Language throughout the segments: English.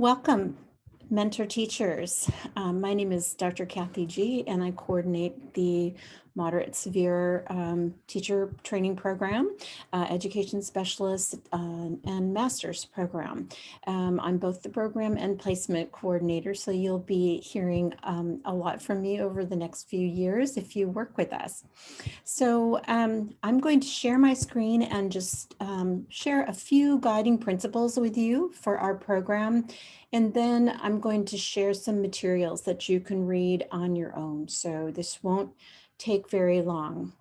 Welcome, mentor teachers. My name is Dr. Kathy G, and I coordinate the moderate severe teacher training program, education specialist, and master's program. I'm both the program and placement coordinator, so you'll be hearing a lot from me over the next few years if you work with us. So I'm going to share my screen and just share a few guiding principles with you for our program. And then I'm going to share some materials that you can read on your own. So this won't take very long.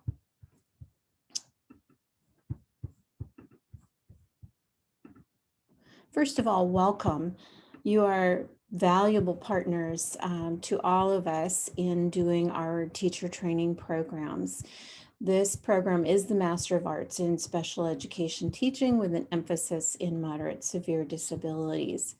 First of all, welcome. You are valuable partners to all of us in doing our teacher training programs. This program is the Master of Arts in Special Education Teaching with an emphasis in moderate severe disabilities.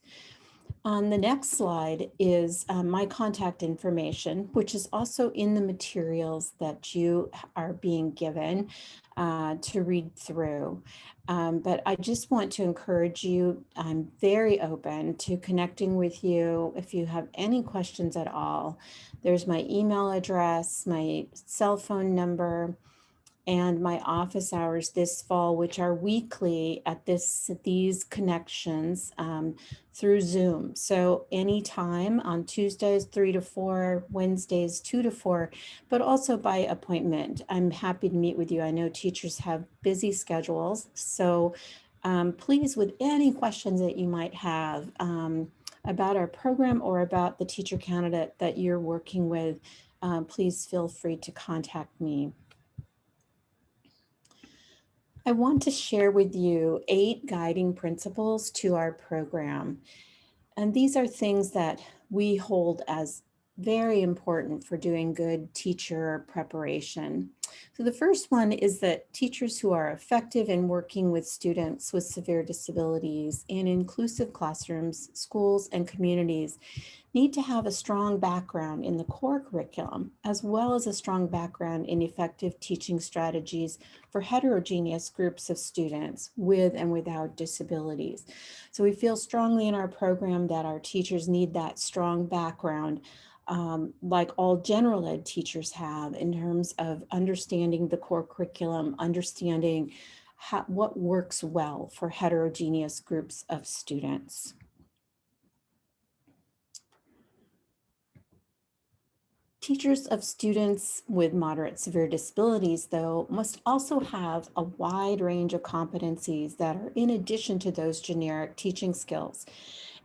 On the next slide is my contact information, which is also in the materials that you are being given to read through. But I just want to encourage you, I'm very open to connecting with you if you have any questions at all. There's my email address, my cell phone number, and my office hours this fall, which are weekly at these connections through Zoom. So anytime on Tuesdays 3 to 4, Wednesdays 2 to 4, but also by appointment. I'm happy to meet with you. I know teachers have busy schedules, so please, with any questions that you might have about our program or about the teacher candidate that you're working with, please feel free to contact me. I want to share with you 8 guiding principles to our program. And these are things that we hold as very important for doing good teacher preparation. So the first one is that teachers who are effective in working with students with severe disabilities in inclusive classrooms, schools, and communities need to have a strong background in the core curriculum, as well as a strong background in effective teaching strategies for heterogeneous groups of students with and without disabilities. So we feel strongly in our program that our teachers need that strong background, like all general ed teachers have, in terms of understanding the core curriculum, understanding what works well for heterogeneous groups of students. Teachers of students with moderate severe disabilities, though, must also have a wide range of competencies that are in addition to those generic teaching skills.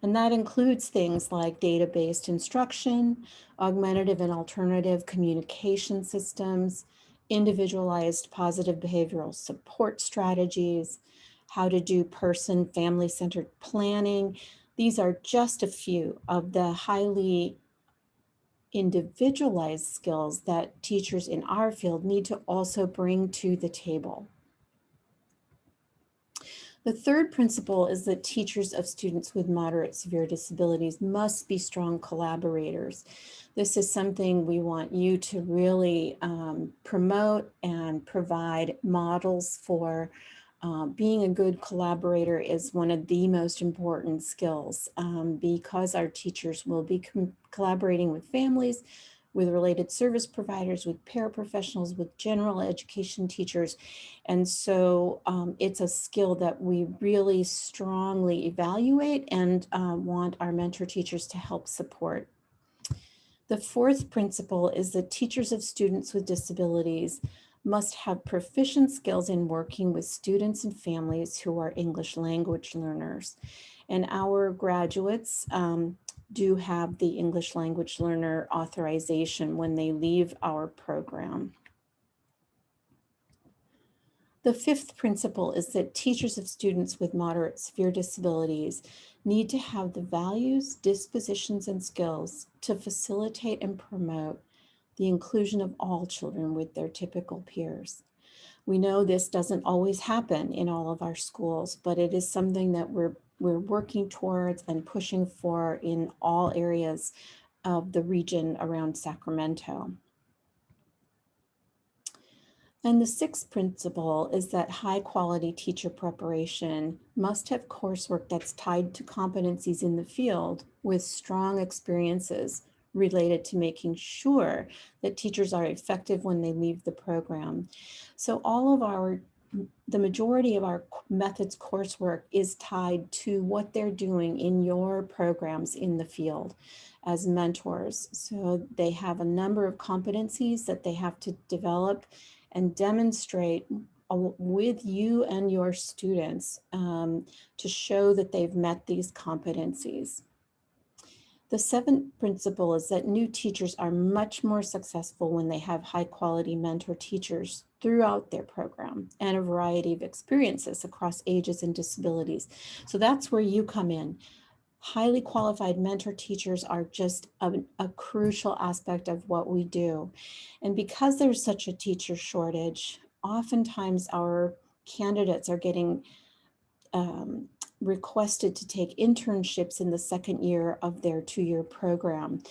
And that includes things like data-based instruction, augmentative and alternative communication systems, individualized positive behavioral support strategies, how to do person family-centered planning. These are just a few of the highly individualized skills that teachers in our field need to also bring to the table. The third principle is that teachers of students with moderate severe disabilities must be strong collaborators. This is something we want you to really promote and provide models for. Being a good collaborator is one of the most important skills because our teachers will be collaborating with families, with related service providers, with paraprofessionals, with general education teachers. And so it's a skill that we really strongly evaluate and want our mentor teachers to help support. The fourth principle is that teachers of students with disabilities must have proficient skills in working with students and families who are English language learners. And our graduates do have the English language learner authorization when they leave our program. The fifth principle is that teachers of students with moderate severe disabilities need to have the values, dispositions, and skills to facilitate and promote the inclusion of all children with their typical peers. We know this doesn't always happen in all of our schools, but it is something that we're working towards and pushing for in all areas of the region around Sacramento. And the sixth principle is that high quality teacher preparation must have coursework that's tied to competencies in the field with strong experiences related to making sure that teachers are effective when they leave the program. So the majority of our methods coursework is tied to what they're doing in your programs in the field as mentors. So they have a number of competencies that they have to develop and demonstrate with you and your students to show that they've met these competencies. The seventh principle is that new teachers are much more successful when they have high quality mentor teachers throughout their program and a variety of experiences across ages and disabilities. So that's where you come in. Highly qualified mentor teachers are just a crucial aspect of what we do. And because there's such a teacher shortage, oftentimes our candidates are getting requested to take internships in the second year of their 2-year program.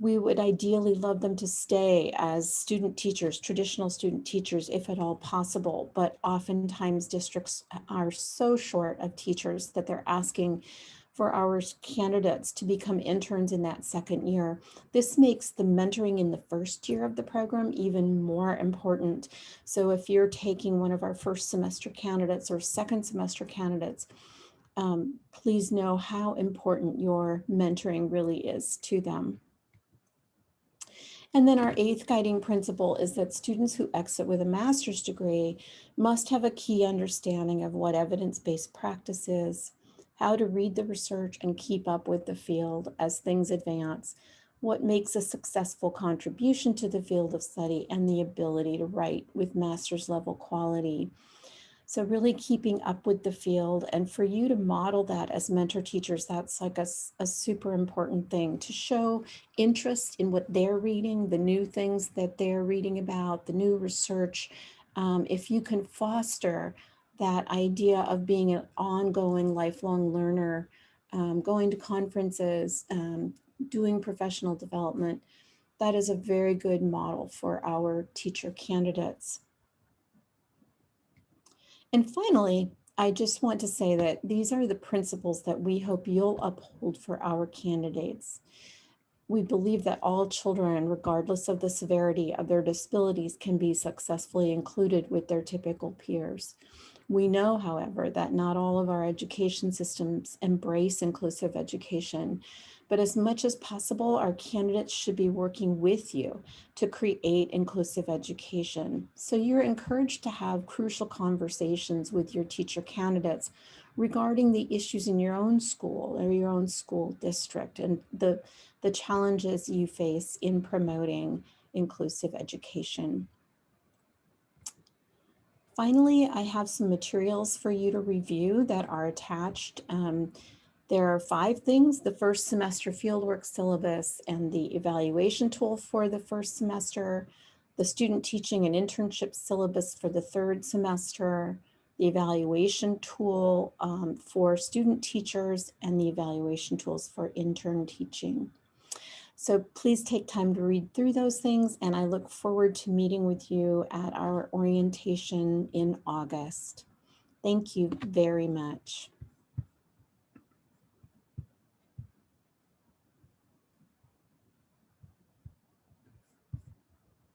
We would ideally love them to stay as student teachers, traditional student teachers, if at all possible, but oftentimes districts are so short of teachers that they're asking for our candidates to become interns in that second year. This makes the mentoring in the first year of the program even more important. So if you're taking one of our first semester candidates or second semester candidates, please know how important your mentoring really is to them. And then our eighth guiding principle is that students who exit with a master's degree must have a key understanding of what evidence-based practice is, how to read the research and keep up with the field as things advance, what makes a successful contribution to the field of study, and the ability to write with master's level quality. So really keeping up with the field, and for you to model that as mentor teachers, that's like a super important thing, to show interest in what they're reading, the new things that they're reading about, the new research. If you can foster that idea of being an ongoing lifelong learner, going to conferences, doing professional development, that is a very good model for our teacher candidates. And finally, I just want to say that these are the principles that we hope you'll uphold for our candidates. We believe that all children, regardless of the severity of their disabilities, can be successfully included with their typical peers. We know, however, that not all of our education systems embrace inclusive education, but as much as possible, our candidates should be working with you to create inclusive education. So you're encouraged to have crucial conversations with your teacher candidates regarding the issues in your own school or your own school district and the challenges you face in promoting inclusive education. Finally, I have some materials for you to review that are attached. There are 5 things: the first semester fieldwork syllabus and the evaluation tool for the first semester, the student teaching and internship syllabus for the 3rd semester, the evaluation tool for student teachers, and the evaluation tools for intern teaching. So please take time to read through those things, and I look forward to meeting with you at our orientation in August. Thank you very much.